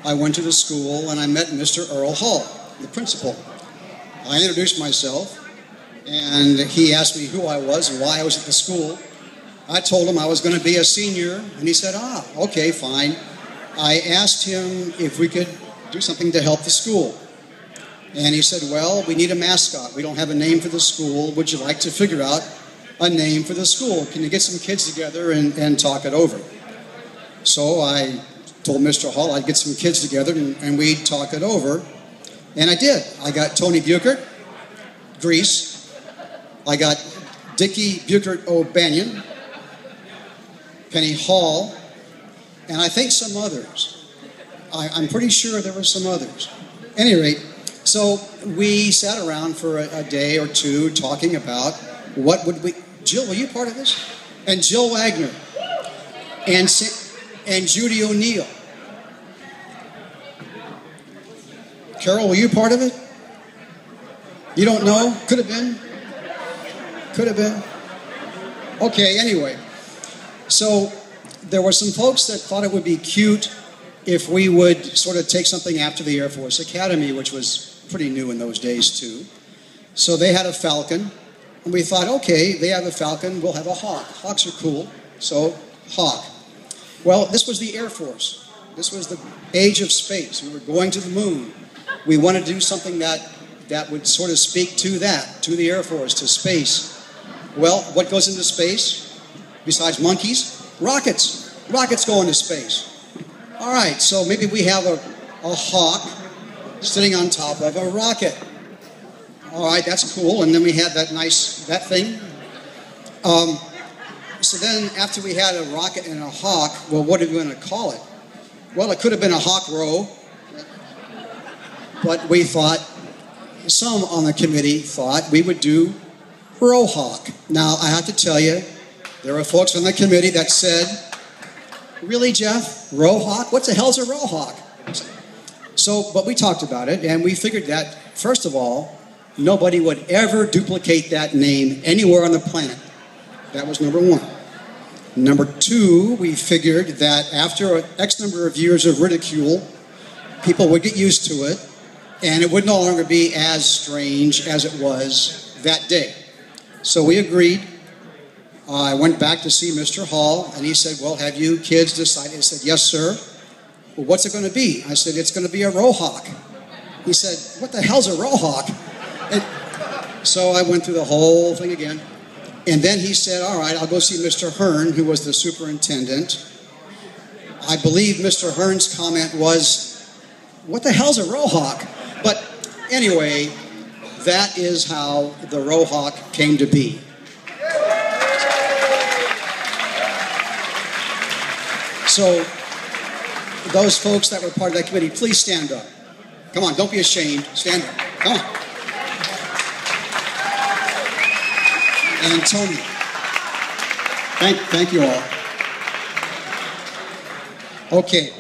I went to the school and I met Mr. Earl Hall, the principal. I introduced myself, and he asked me who I was and why I was at the school. I told him I was going to be a senior, and he said, okay, fine. I asked him if we could do something to help the school. And he said, well, we need a mascot. We don't have a name for the school. Would you like to figure out a name for the school? Can you get some kids together and talk it over? So I told Mr. Hall I'd get some kids together and we'd talk it over. And I did. I got Tony Buchert, Grease. I got Dickie Buchert O'Banion, Penny Hall, and I think some others. I'm pretty sure there were some others. At any rate, so we sat around for a day or two talking about what would we... Jill, were you part of this? And Jill Wagner. And Judy O'Neill. Carol, were you part of it? You don't know? Could have been. Could have been. Okay, anyway. So there were some folks that thought it would be cute if we would sort of take something after the Air Force Academy, which was pretty new in those days too. So they had a falcon, and we thought, okay, they have a falcon, we'll have a hawk. Hawks are cool, so hawk. Well, this was the Air Force. This was the age of space. We were going to the moon. We wanted to do something that would sort of speak to that, to the Air Force, to space. Well, what goes into space besides monkeys? Rockets. Rockets go into space. All right, so maybe we have a hawk sitting on top of a rocket. All right, that's cool. And then we had that thing. So then after we had a rocket and a hawk, well, what are we going to call it? Well, it could have been a hawk row. But we thought, some on the committee thought we would do Rohawk. Now, I have to tell you, there were folks on the committee that said, really, Jeff? Rohawk? What the hell's a Rohawk? So, but we talked about it, and we figured that, first of all, nobody would ever duplicate that name anywhere on the planet. That was number one. Number two, we figured that after X number of years of ridicule, people would get used to it, and it would no longer be as strange as it was that day. So we agreed. I went back to see Mr. Hall, and he said, well, have you kids decided? I said, yes, sir. Well, what's it going to be? I said, it's going to be a Rohawk. He said, what the hell's a Rohawk? And so I went through the whole thing again. And then he said, all right, I'll go see Mr. Hearn, who was the superintendent. I believe Mr. Hearn's comment was, what the hell's a Rohawk? But anyway, that is how the Rohawk came to be. So those folks that were part of that committee, please stand up. Come on, don't be ashamed. Stand up. Come on. And Tony. Thank you all. Okay.